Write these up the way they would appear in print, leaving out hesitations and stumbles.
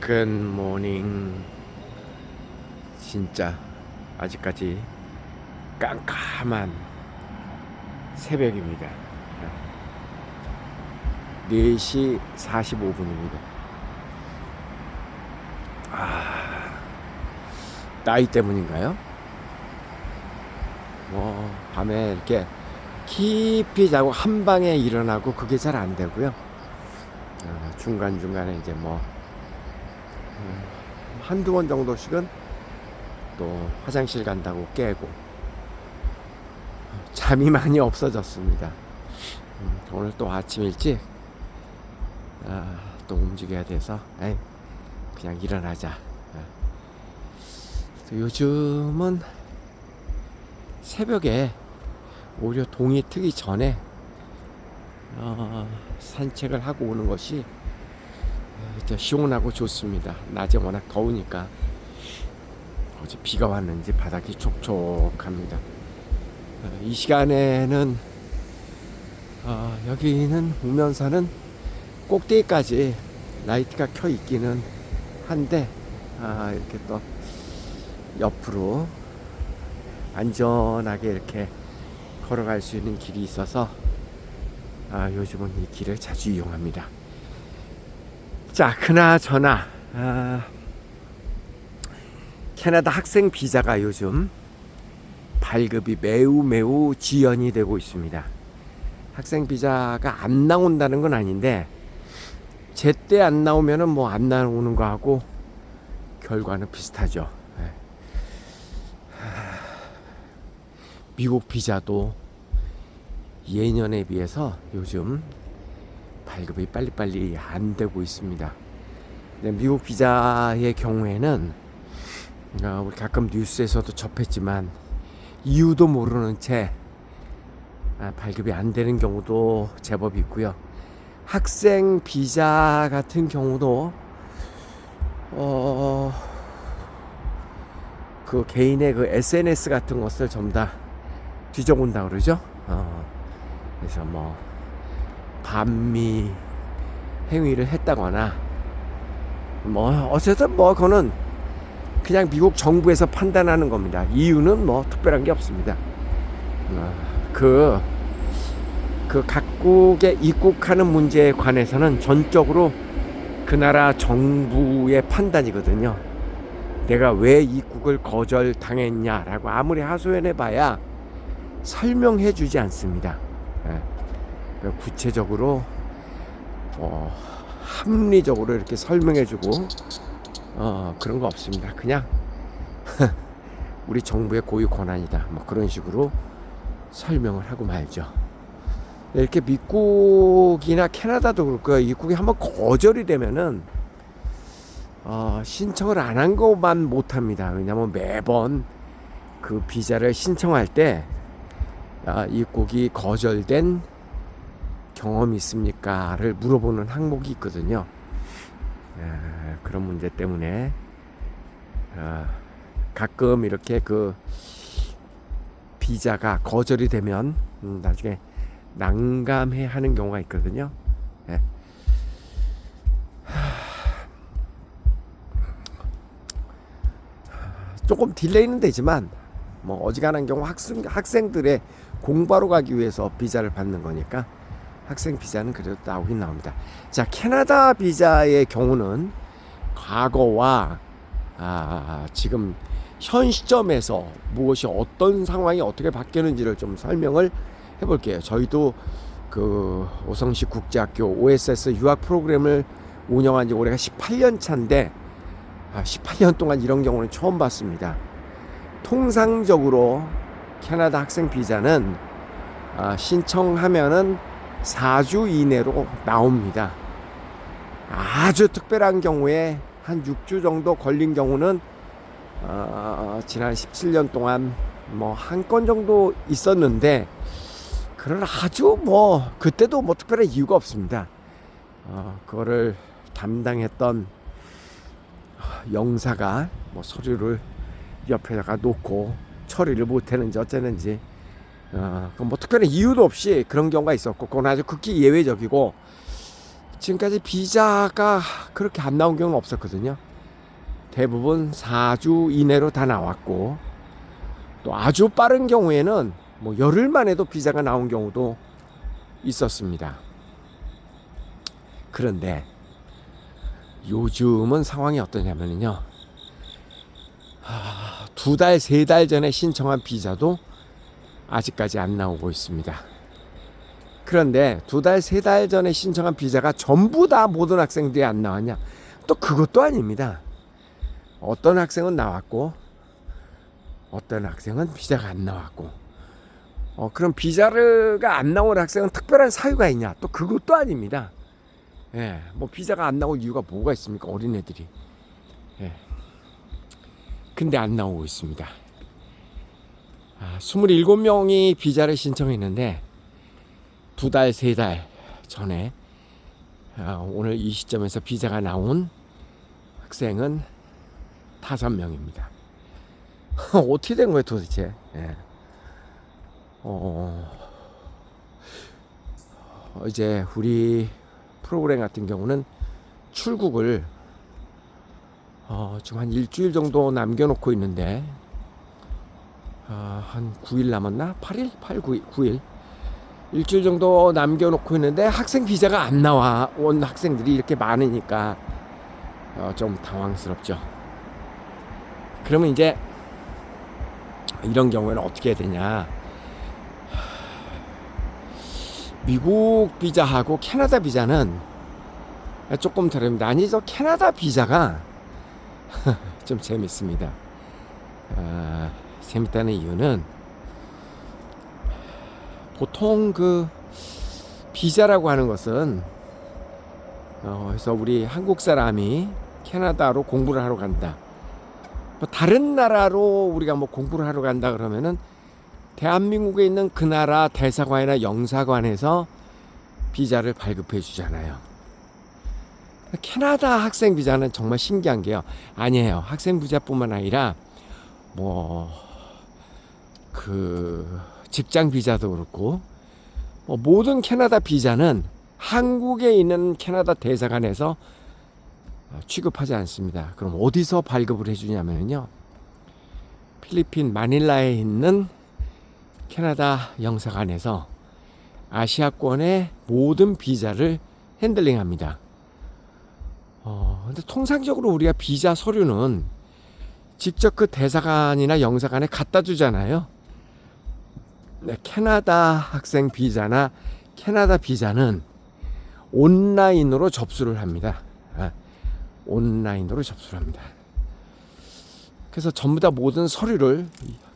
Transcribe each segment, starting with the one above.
굿모닝. 진짜 아직까지 깜깜한 새벽입니다. 4시 45분입니다. 나이 때문인가요? 밤에 이렇게 깊이 자고 한 방에 일어나고 그게 잘 안 되고요. 중간중간에 이제 한두 번 정도씩은 또 화장실 간다고 깨고 잠이 많이 없어졌습니다. 오늘 또 아침 일찍 또 움직여야 돼서 그냥 일어나자. 요즘은 새벽에 오히려 동이 트기 전에 산책을 하고 오는 것이 시원하고 좋습니다. 낮에 워낙 더우니까. 어제 비가 왔는지 바닥이 촉촉합니다. 이 시간에는 여기는 우면산은 꼭대기까지 라이트가 켜 있기는 한데 이렇게 또 옆으로 안전하게 이렇게 걸어갈 수 있는 길이 있어서 요즘은 이 길을 자주 이용합니다. 자, 그나저나 캐나다 학생 비자가 요즘 발급이 매우 지연이 되고 있습니다. 학생 비자가 안 나온다는 건 아닌데 제때 안 나오면은 안 나오는 거하고 결과는 비슷하죠. 미국 비자도 예년에 비해서 요즘 발급이 빨리빨리 안 되고 있습니다. 미국 비자의 경우에는 우리 가끔 뉴스에서도 접했지만 이유도 모르는 채 발급이 안 되는 경우도 제법 있고요. 학생 비자 같은 경우도 그 개인의 그 SNS 같은 것을 전부 다 뒤져본다 그러죠. 그래서 반미 행위를 했다거나 어쨌든 그거는 그냥 미국 정부에서 판단하는 겁니다. 이유는 특별한 게 없습니다. 그 각국에 입국하는 문제에 관해서는 전적으로 그 나라 정부의 판단이거든요. 내가 왜 입국을 거절당했냐라고 아무리 하소연해봐야 설명해 주지 않습니다. 구체적으로 합리적으로 이렇게 설명해 주고 그런 거 없습니다. 그냥 우리 정부의 고유 권한이다 그런 식으로 설명을 하고 말죠. 이렇게 미국이나 캐나다도 그렇고요. 입국이 한번 거절이 되면은 신청을 안 한 것만 못합니다. 왜냐하면 매번 그 비자를 신청할 때 입국이 거절된 경험이 있습니까를 물어보는 항목이 있거든요. 그런 문제 때문에 가끔 이렇게 그 비자가 거절이 되면 나중에 난감해 하는 경우가 있거든요. 조금 딜레이는 되지만 어지간한 경우 학생들의 공부하러 가기 위해서 비자를 받는 거니까 학생 비자는 그래도 나오긴 나옵니다. 자, 캐나다 비자의 경우는 과거와 지금 현 시점에서 무엇이 어떤 상황이 어떻게 바뀌었는지를 좀 설명을 해볼게요. 저희도 그 오성시 국제학교 OSS 유학 프로그램을 운영한 지 올해가 18년 차인데 18년 동안 이런 경우는 처음 봤습니다. 통상적으로 캐나다 학생 비자는 신청하면은 4주 이내로 나옵니다. 아주 특별한 경우에 한 6주 정도 걸린 경우는 지난 17년 동안 한 건 정도 있었는데 그런 아주 그때도 특별한 이유가 없습니다. 그거를 담당했던 영사가 서류를 옆에다가 놓고 처리를 못했는지 어쨌는지 특별한 이유도 없이 그런 경우가 있었고 그건 아주 극히 예외적이고 지금까지 비자가 그렇게 안 나온 경우는 없었거든요. 대부분 4주 이내로 다 나왔고, 또 아주 빠른 경우에는 뭐 열흘 만에도 비자가 나온 경우도 있었습니다. 그런데 요즘은 상황이 어떠냐면요, 2달, 3달 전에 신청한 비자도 아직까지 안 나오고 있습니다. 그런데 2달, 3달 전에 신청한 비자가 전부 다 모든 학생들이 안 나왔냐? 또 그것도 아닙니다. 어떤 학생은 나왔고 어떤 학생은 비자가 안 나왔고, 그럼 비자가 안 나온 학생은 특별한 사유가 있냐? 또 그것도 아닙니다. 예, 뭐 비자가 안 나올 이유가 뭐가 있습니까? 어린애들이. 예. 근데 안 나오고 있습니다. 27명이 비자를 신청했는데 2달, 3달 전에 오늘 이 시점에서 비자가 나온 학생은 5명입니다. 어떻게 된 거예요 도대체? 예. 이제 우리 프로그램 같은 경우는 출국을 지금 한 일주일 정도 남겨놓고 있는데, 한 9일 남았나? 8일? 8, 9일? 일주일 정도 남겨놓고 있는데 학생 비자가 안 나와 온 학생들이 이렇게 많으니까 좀 당황스럽죠. 그러면 이제 이런 경우에는 어떻게 해야 되냐? 미국 비자하고 캐나다 비자는 조금 다릅니다. 아니, 저 캐나다 비자가 좀 재밌습니다. 재밌다는 이유는, 보통 그 비자라고 하는 것은 그래서 우리 한국 사람이 캐나다로 공부를 하러 간다, 뭐 다른 나라로 우리가 뭐 공부를 하러 간다 그러면은 대한민국에 있는 그 나라 대사관이나 영사관에서 비자를 발급해 주잖아요. 캐나다 학생 비자는 정말 신기한 게요, 아니에요. 학생 비자뿐만 아니라 뭐 그 직장 비자도 그렇고, 모든 캐나다 비자는 한국에 있는 캐나다 대사관에서 취급하지 않습니다. 그럼 어디서 발급을 해주냐면요, 필리핀 마닐라에 있는 캐나다 영사관에서 아시아권의 모든 비자를 핸들링합니다. 근데 통상적으로 우리가 비자 서류는 직접 그 대사관이나 영사관에 갖다 주잖아요. 네, 캐나다 학생 비자나 캐나다 비자는 온라인으로 접수를 합니다. 온라인으로 접수를 합니다. 그래서 전부 다 모든 서류를,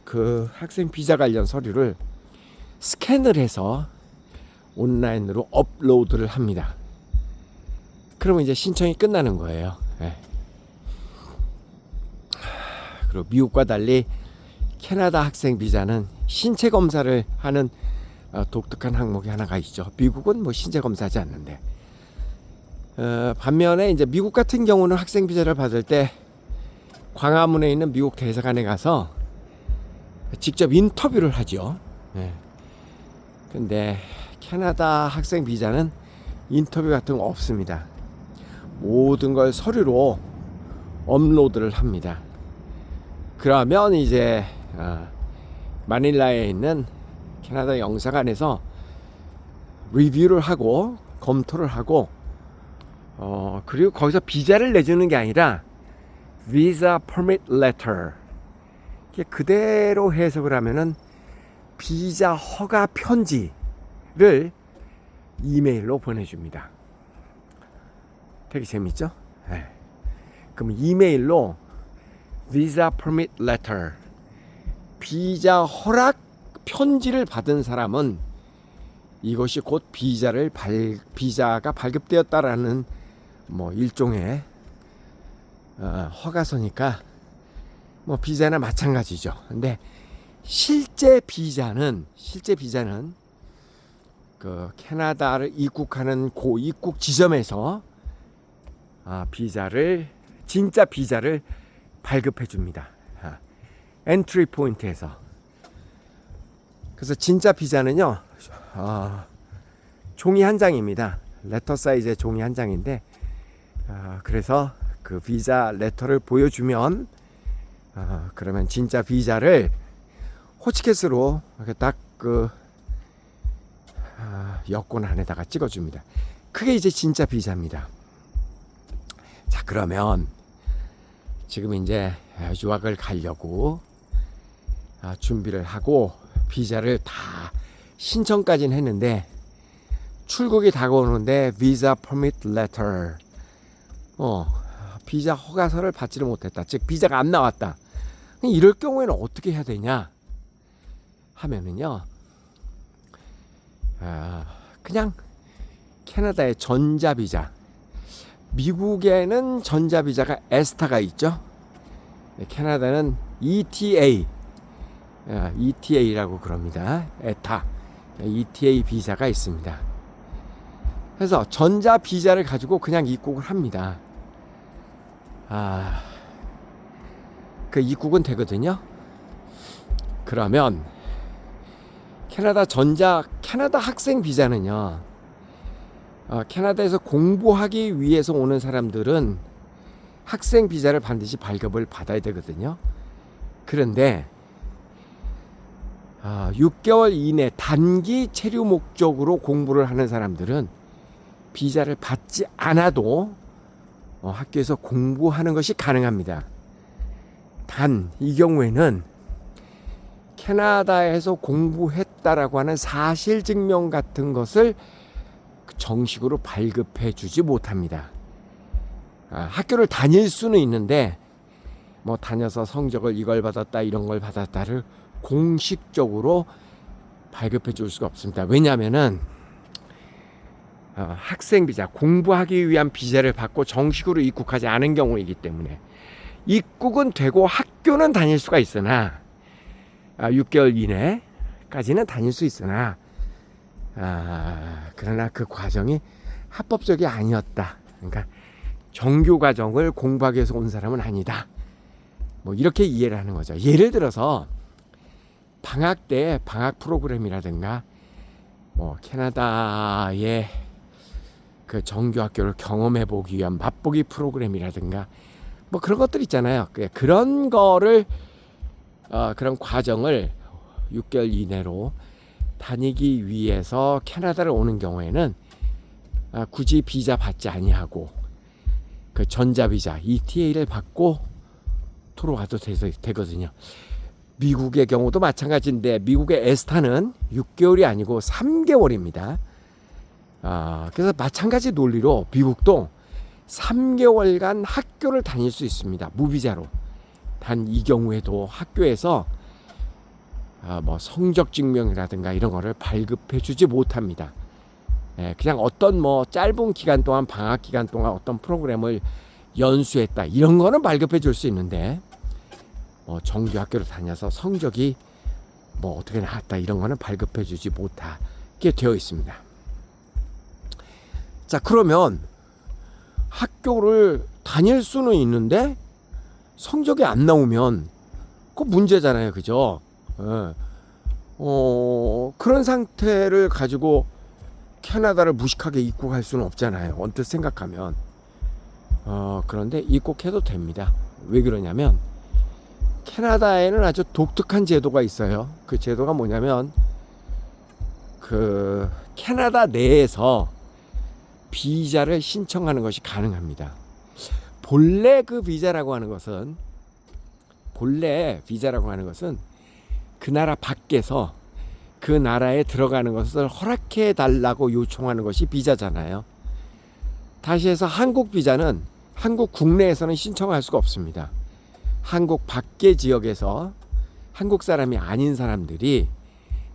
그 학생 비자 관련 서류를 스캔을 해서 온라인으로 업로드를 합니다. 그러면 이제 신청이 끝나는 거예요. 그리고 미국과 달리 캐나다 학생 비자는 신체 검사를 하는 독특한 항목이 하나가 있죠. 미국은 뭐 신체 검사하지 않는데, 반면에 이제 미국 같은 경우는 학생 비자를 받을 때 광화문에 있는 미국 대사관에 가서 직접 인터뷰를 하죠. 근데 캐나다 학생 비자는 인터뷰 같은 거 없습니다. 모든 걸 서류로 업로드를 합니다. 그러면 이제 마닐라에 있는 캐나다 영사관에서 리뷰를 하고 검토를 하고, 그리고 거기서 비자를 내주는 게 아니라 Visa Permit Letter, 그대로 해석을 하면은 비자 허가 편지를 이메일로 보내줍니다. 되게 재밌죠? 그럼 이메일로 Visa Permit Letter, 비자 허락 편지를 받은 사람은 이것이 곧 비자가 발급되었다라는 뭐 일종의 허가서니까 뭐 비자나 마찬가지죠. 근데 실제 비자는 그 캐나다를 입국하는 고 입국 지점에서 진짜 비자를 발급해 줍니다. 엔트리 포인트에서. 그래서 진짜 비자는요, 종이 한 장입니다. 레터 사이즈의 종이 한 장인데 그래서 그 비자 레터를 보여주면 그러면 진짜 비자를 호치켓으로 이렇게 딱 그 여권 안에다가 찍어줍니다. 그게 이제 진짜 비자입니다. 자, 그러면 지금 이제 유학을 가려고 준비를 하고 비자를 다 신청까지는 했는데 출국이 다가오는데 비자 퍼밋 레터 비자 허가서를 받지를 못했다. 즉 비자가 안 나왔다. 이럴 경우에는 어떻게 해야 되냐 하면은요, 그냥 캐나다의 전자비자, 미국에는 전자비자가 에스타가 있죠. 캐나다는 ETA라고 그럽니다. 에타, ETA 비자가 있습니다. 그래서 전자비자를 가지고 그냥 입국을 합니다. 그 입국은 되거든요. 그러면 캐나다 학생 비자는요, 캐나다에서 공부하기 위해서 오는 사람들은 학생 비자를 반드시 발급을 받아야 되거든요. 그런데 6개월 이내 단기 체류 목적으로 공부를 하는 사람들은 비자를 받지 않아도 학교에서 공부하는 것이 가능합니다. 단 이 경우에는 캐나다에서 공부했다라고 하는 사실 증명 같은 것을 정식으로 발급해 주지 못합니다. 학교를 다닐 수는 있는데 뭐 다녀서 성적을 이걸 받았다 이런 걸 받았다를 공식적으로 발급해 줄 수가 없습니다. 왜냐하면은 학생 비자, 공부하기 위한 비자를 받고 정식으로 입국하지 않은 경우이기 때문에 입국은 되고 학교는 다닐 수가 있으나 6개월 이내까지는 다닐 수 있으나 그러나 그 과정이 합법적이 아니었다. 그러니까 정규 과정을 공부하기 위해서 온 사람은 아니다. 뭐 이렇게 이해를 하는 거죠. 예를 들어서 방학 때 방학 프로그램이라든가 뭐 캐나다의 그 정규 학교를 경험해 보기 위한 맛보기 프로그램이라든가 뭐 그런 것들 있잖아요. 그런 거를 그런 과정을 6개월 이내로 다니기 위해서 캐나다를 오는 경우에는 굳이 비자 받지 아니하고 그 전자비자 ETA를 받고 들어와도 되거든요. 미국의 경우도 마찬가지인데 미국의 에스타는 6개월이 아니고 3개월입니다. 그래서 마찬가지 논리로 미국도 3개월간 학교를 다닐 수 있습니다. 무비자로. 단 이 경우에도 학교에서 뭐 성적 증명이라든가 이런 거를 발급해 주지 못합니다. 그냥 어떤 뭐 짧은 기간 동안 방학 기간 동안 어떤 프로그램을 연수했다 이런 거는 발급해 줄 수 있는데 뭐 정규 학교를 다녀서 성적이 뭐 어떻게 나왔다 이런 거는 발급해 주지 못하게 되어 있습니다. 자, 그러면 학교를 다닐 수는 있는데 성적이 안 나오면 그 문제잖아요. 그죠? 그런 상태를 가지고 캐나다를 무식하게 입국할 수는 없잖아요. 언뜻 생각하면. 그런데 입국해도 됩니다. 왜 그러냐면 캐나다에는 아주 독특한 제도가 있어요. 그 제도가 뭐냐면 그 캐나다 내에서 비자를 신청하는 것이 가능합니다. 본래 비자라고 하는 것은 그 나라 밖에서 그 나라에 들어가는 것을 허락해 달라고 요청하는 것이 비자잖아요. 다시 해서 한국 비자는 한국 국내에서는 신청할 수가 없습니다. 한국 밖의 지역에서 한국 사람이 아닌 사람들이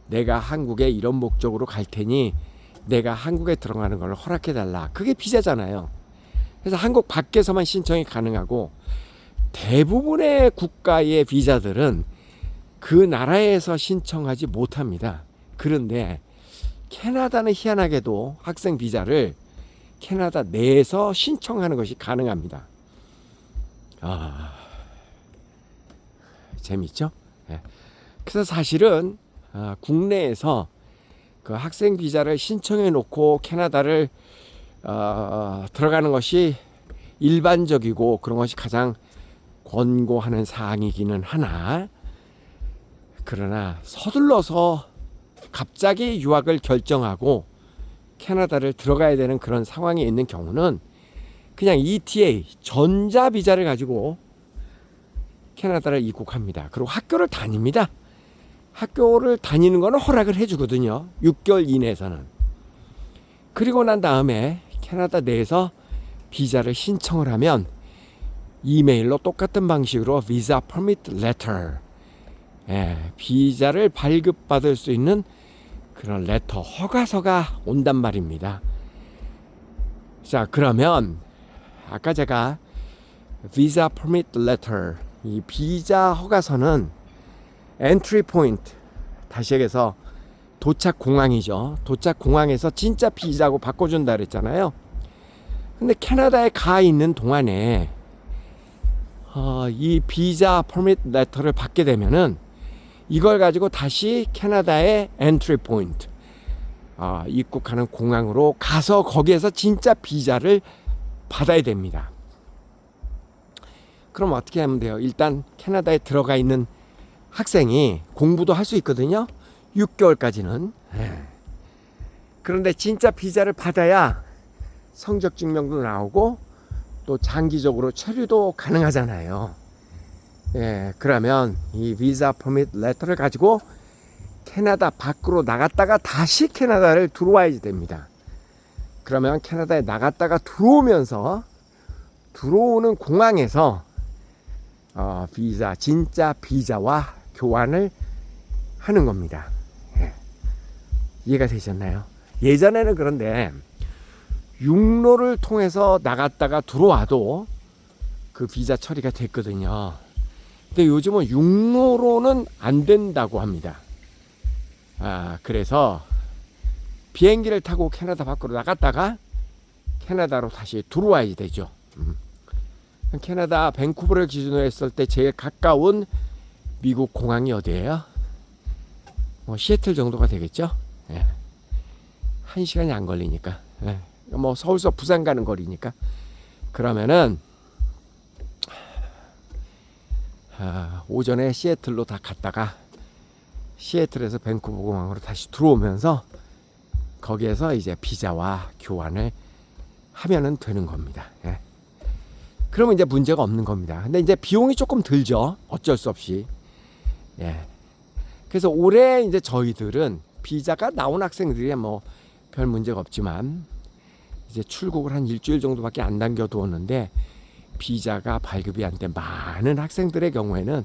내가 한국에 이런 목적으로 갈 테니 내가 한국에 들어가는 걸 허락해 달라. 그게 비자잖아요. 그래서 한국 밖에서만 신청이 가능하고 대부분의 국가의 비자들은 그 나라에서 신청하지 못합니다. 그런데 캐나다는 희한하게도 학생 비자를 캐나다 내에서 신청하는 것이 가능합니다. 재밌죠? 그래서 사실은 국내에서 그 학생 비자를 신청해 놓고 캐나다를 들어가는 것이 일반적이고 그런 것이 가장 권고하는 사항이기는 하나, 그러나 서둘러서 갑자기 유학을 결정하고 캐나다를 들어가야 되는 그런 상황이 있는 경우는 그냥 ETA 전자비자를 가지고 캐나다를 입국합니다. 그리고 학교를 다닙니다. 학교를 다니는 거는 허락을 해주거든요. 6개월 이내에서는. 그리고 난 다음에 캐나다 내에서 비자를 신청을 하면 이메일로 똑같은 방식으로 비자 퍼미트 레터, 비자를 발급받을 수 있는 그런 레터, 허가서가 온단 말입니다. 자, 그러면 아까 제가 비자 퍼미트 레터, 이 비자 허가서는 엔트리 포인트, 다시 얘기해서 도착 공항이죠. 도착 공항에서 진짜 비자고 바꿔준다 그랬잖아요. 근데 캐나다에 가 있는 동안에 이 비자 퍼미트 레터를 받게 되면은 이걸 가지고 다시 캐나다의 엔트리 포인트, 입국하는 공항으로 가서 거기에서 진짜 비자를 받아야 됩니다. 그럼 어떻게 하면 돼요? 일단 캐나다에 들어가 있는 학생이 공부도 할 수 있거든요. 6개월까지는. 그런데 진짜 비자를 받아야 성적 증명도 나오고 또 장기적으로 체류도 가능하잖아요. 그러면 이 비자 퍼밋 레터를 가지고 캐나다 밖으로 나갔다가 다시 캐나다를 들어와야 됩니다. 그러면 캐나다에 나갔다가 들어오면서 들어오는 공항에서 비자, 진짜 비자와 교환을 하는 겁니다. 이해가 되셨나요? 예전에는 그런데 육로를 통해서 나갔다가 들어와도 그 비자 처리가 됐거든요. 근데 요즘은 육로로는 안 된다고 합니다. 그래서 비행기를 타고 캐나다 밖으로 나갔다가 캐나다로 다시 들어와야 되죠. 캐나다 밴쿠버를 기준으로 했을 때 제일 가까운 미국 공항이 어디예요? 시애틀 정도가 되겠죠. 1시간이 안 걸리니까. 서울서 부산 가는 거리니까. 그러면은 오전에 시애틀로 다 갔다가 시애틀에서 밴쿠버 공항으로 다시 들어오면서 거기에서 이제 비자와 교환을 하면은 되는 겁니다. 그러면 이제 문제가 없는 겁니다. 근데 이제 비용이 조금 들죠. 어쩔 수 없이. 그래서 올해 이제 저희들은 비자가 나온 학생들이 별 문제가 없지만 이제 출국을 한 일주일 정도밖에 안 남겨두었는데 비자가 발급이 안 된 많은 학생들의 경우에는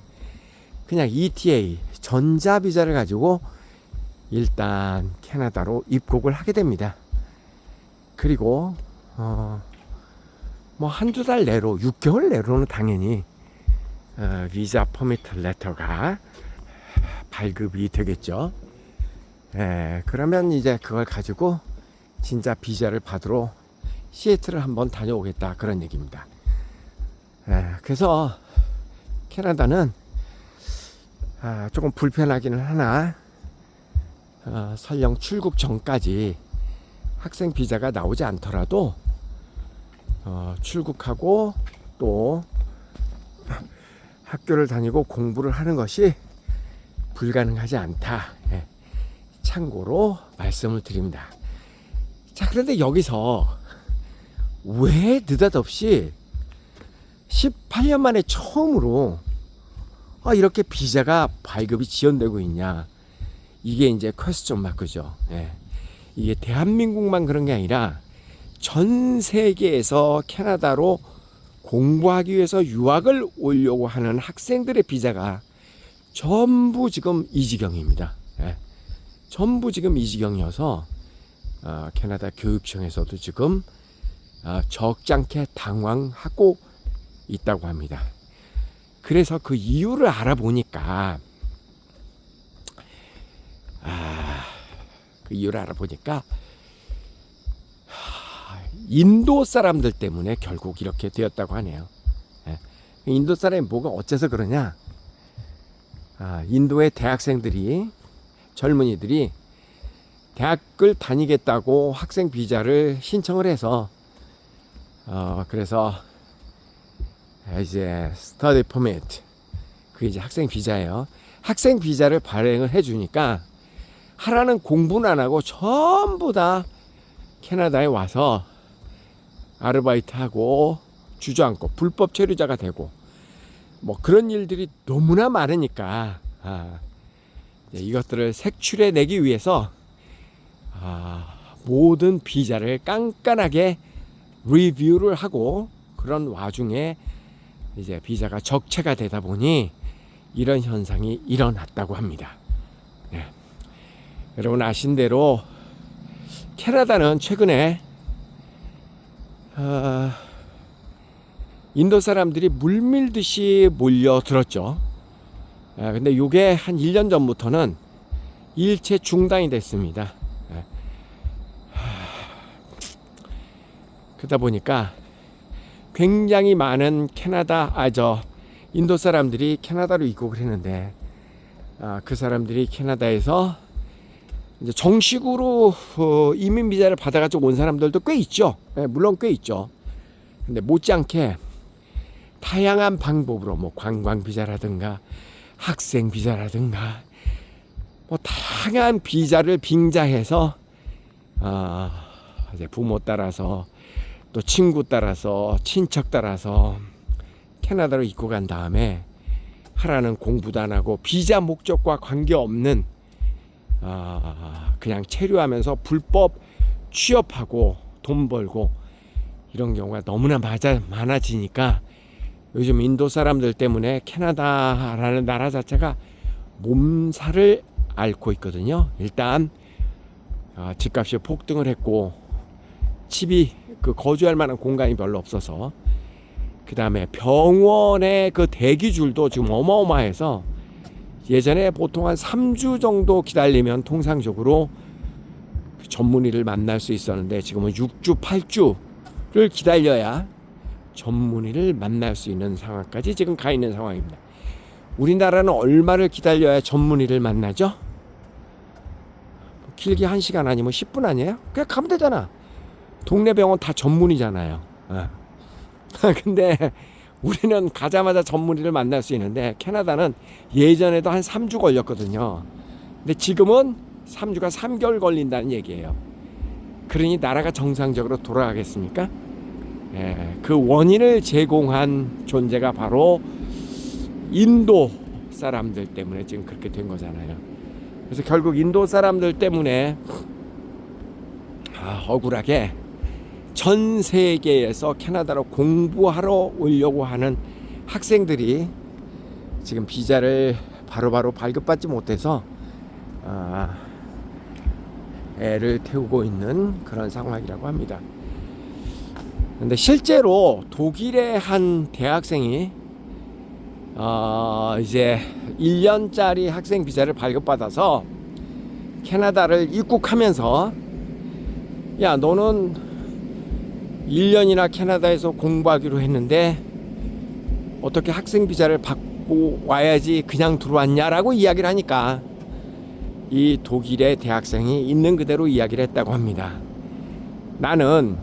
그냥 ETA 전자비자를 가지고 일단 캐나다로 입국을 하게 됩니다. 그리고 한두 달 내로 6개월 내로는 당연히 비자 퍼미트 레터가 발급이 되겠죠. 그러면 이제 그걸 가지고 진짜 비자를 받으러 시애틀을 한번 다녀오겠다, 그런 얘기입니다. 그래서 캐나다는 조금 불편하기는 하나 설령 출국 전까지 학생 비자가 나오지 않더라도 출국하고 또 학교를 다니고 공부를 하는 것이 불가능하지 않다. 참고로 말씀을 드립니다. 자, 그런데 여기서 왜 느닷없이 18년 만에 처음으로 이렇게 비자가 발급이 지연되고 있냐, 이게 이제 퀘스천 마크죠. 이게 대한민국만 그런 게 아니라 전 세계에서 캐나다로 공부하기 위해서 유학을 오려고 하는 학생들의 비자가 전부 지금 이 지경입니다. 전부 지금 이 지경이어서 캐나다 교육청에서도 지금 적잖게 당황하고 있다고 합니다. 그래서 그 이유를 알아보니까 인도 사람들 때문에 결국 이렇게 되었다고 하네요. 인도 사람이 뭐가 어째서 그러냐? 인도의 대학생들이, 젊은이들이 대학을 다니겠다고 학생 비자를 신청을 해서 그래서 이제 스터디 퍼밋, 그게 이제 학생 비자예요. 학생 비자를 발행을 해주니까 하라는 공부는 안 하고 전부 다 캐나다에 와서 아르바이트하고 주저앉고 불법 체류자가 되고 뭐 그런 일들이 너무나 많으니까 이것들을 색출해 내기 위해서 모든 비자를 깐깐하게 리뷰를 하고, 그런 와중에 이제 비자가 적체가 되다 보니 이런 현상이 일어났다고 합니다. 네. 여러분 아신 대로 캐나다는 최근에 인도 사람들이 물밀듯이 몰려들었죠. 근데 이게 한 1년 전부터는 일체 중단이 됐습니다. 그러다 보니까 굉장히 많은 인도 사람들이 캐나다로 입국을 했는데, 그 사람들이 캐나다에서 이제 정식으로 이민 비자를 받아가지고 온 사람들도 꽤 있죠. 물론 꽤 있죠. 근데 못지않게 다양한 방법으로 뭐 관광 비자라든가 학생 비자라든가 뭐 다양한 비자를 빙자해서 이제 부모 따라서 또 친구 따라서 친척 따라서 캐나다로 입국한 다음에 하라는 공부도 안 하고 비자 목적과 관계없는 그냥 체류하면서 불법 취업하고 돈 벌고 이런 경우가 너무나 많아지니까 요즘 인도 사람들 때문에 캐나다라는 나라 자체가 몸살을 앓고 있거든요. 일단 집값이 폭등을 했고 집이 거주할 만한 공간이 별로 없어서, 그 다음에 병원의 그 대기줄도 지금 어마어마해서 예전에 보통 한 3주 정도 기다리면 통상적으로 전문의를 만날 수 있었는데 지금은 6주, 8주를 기다려야 전문의를 만날 수 있는 상황까지 지금 가 있는 상황입니다. 우리나라는 얼마를 기다려야 전문의를 만나죠? 길게 1시간 아니면 10분 아니에요? 그냥 가면 되잖아. 동네 병원 다 전문의잖아요. 근데 우리는 가자마자 전문의를 만날 수 있는데 캐나다는 예전에도 한 3주 걸렸거든요. 근데 지금은 3주가 3개월 걸린다는 얘기예요. 그러니 나라가 정상적으로 돌아가겠습니까? 그 원인을 제공한 존재가 바로 인도 사람들 때문에 지금 그렇게 된 거잖아요. 그래서 결국 인도 사람들 때문에 억울하게 전 세계에서 캐나다로 공부하러 오려고 하는 학생들이 지금 비자를 바로바로 발급받지 못해서 애를 태우고 있는 그런 상황이라고 합니다. 근데 실제로 독일의 한 대학생이 이제 1년짜리 학생 비자를 발급받아서 캐나다를 입국하면서, 야 너는 1년이나 캐나다에서 공부하기로 했는데 어떻게 학생 비자를 받고 와야지 그냥 들어왔냐라고 이야기를 하니까 이 독일의 대학생이 있는 그대로 이야기를 했다고 합니다. 나는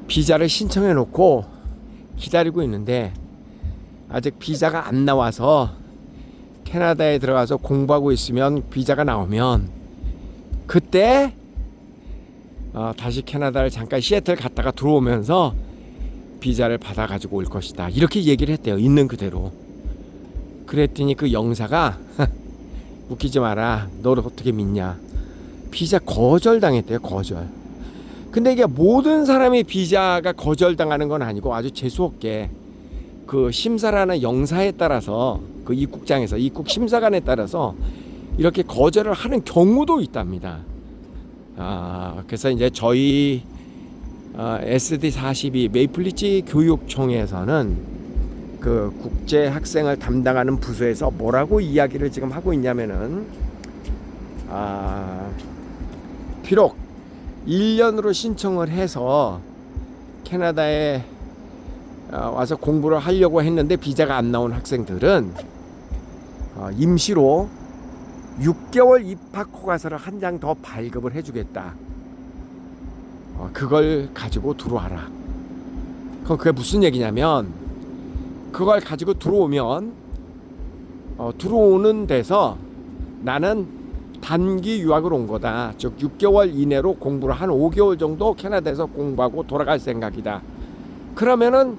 비자를 신청해 놓고 기다리고 있는데 아직 비자가 안 나와서 캐나다에 들어가서 공부하고 있으면 비자가 나오면 그때 다시 캐나다를 잠깐 시애틀 갔다가 들어오면서 비자를 받아가지고 올 것이다, 이렇게 얘기를 했대요. 있는 그대로. 그랬더니 그 영사가 웃기지 마라, 너를 어떻게 믿냐, 비자 거절당했대요. 거절. 근데 이게 모든 사람이 비자가 거절당하는 건 아니고 아주 재수없게 그 심사라는 영사에 따라서, 그 입국장에서 입국 심사관에 따라서 이렇게 거절을 하는 경우도 있답니다. 그래서 이제 저희 SD42 메이플리지 교육청에서는 그 국제 학생을 담당하는 부서에서 뭐라고 이야기를 지금 하고 있냐면은 비록 1년으로 신청을 해서 캐나다에 와서 공부를 하려고 했는데 비자가 안 나온 학생들은 임시로 6개월 입학 허가서를 한 장 더 발급을 해주겠다, 그걸 가지고 들어와라. 그럼 그게 무슨 얘기냐면 그걸 가지고 들어오면 들어오는 데서 나는 단기 유학을 온 거다. 즉 6개월 이내로 공부를 한 5개월 정도 캐나다에서 공부하고 돌아갈 생각이다. 그러면은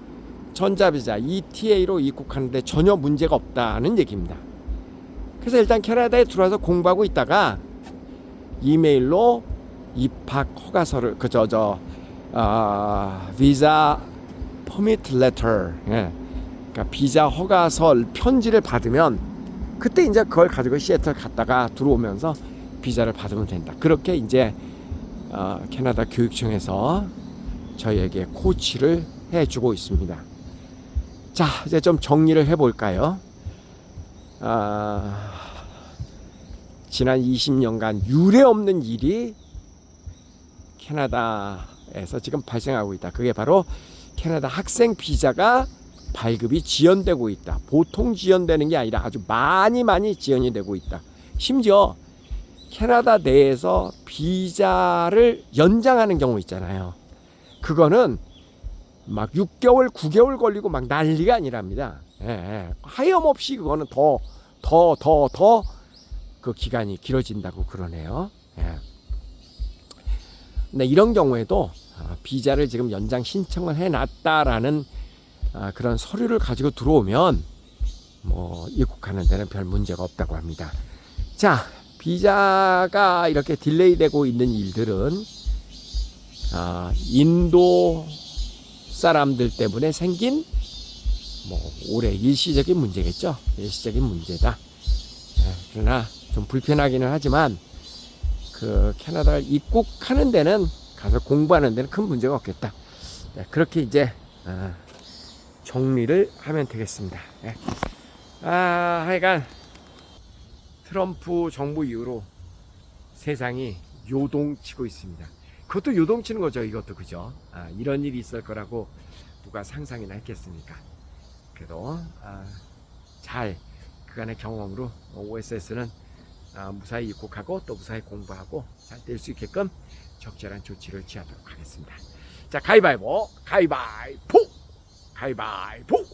전자비자 ETA로 입국하는데 전혀 문제가 없다는 얘기입니다. 그래서 일단 캐나다에 들어와서 공부하고 있다가 이메일로 입학 허가서를 비자 퍼미트 레터, 그러니까 비자 허가서 편지를 받으면 그때 이제 그걸 가지고 시애틀 갔다가 들어오면서 비자를 받으면 된다. 그렇게 이제 캐나다 교육청에서 저희에게 코치를 해주고 있습니다. 자, 이제 좀 정리를 해볼까요? 지난 20년간 유례없는 일이 캐나다에서 지금 발생하고 있다. 그게 바로 캐나다 학생 비자가 발급이 지연되고 있다. 보통 지연되는 게 아니라 아주 많이 지연이 되고 있다. 심지어 캐나다 내에서 비자를 연장하는 경우 있잖아요. 그거는 막 6개월, 9개월 걸리고 막 난리가 아니랍니다. 하염없이 그거는 더 그 기간이 길어진다고 그러네요. 근데 이런 경우에도 비자를 지금 연장 신청을 해놨다라는 그런 서류를 가지고 들어오면 뭐 입국하는 데는 별 문제가 없다고 합니다. 자, 비자가 이렇게 딜레이 되고 있는 일들은 인도 사람들 때문에 생긴 뭐 올해 일시적인 문제겠죠. 일시적인 문제다. 그러나 좀 불편하기는 하지만 그 캐나다를 입국하는 데는 가서 공부하는 데는 큰 문제가 없겠다. 그렇게 이제 정리를 하면 되겠습니다. 하여간 트럼프 정부 이후로 세상이 요동치고 있습니다. 그것도 요동치는 거죠. 이것도 그죠. 이런 일이 있을 거라고 누가 상상이나 했겠습니까? 그래도 잘 그간의 경험으로 OSS는 무사히 입국하고 또 무사히 공부하고 잘 될 수 있게끔 적절한 조치를 취하도록 하겠습니다. 자, 가위바위보, 가위바위보, 가위바위보,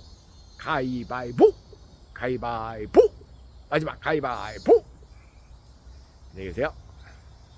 가위바위보, 가위바위보, 마지막 가위바위보. 안녕히 계세요.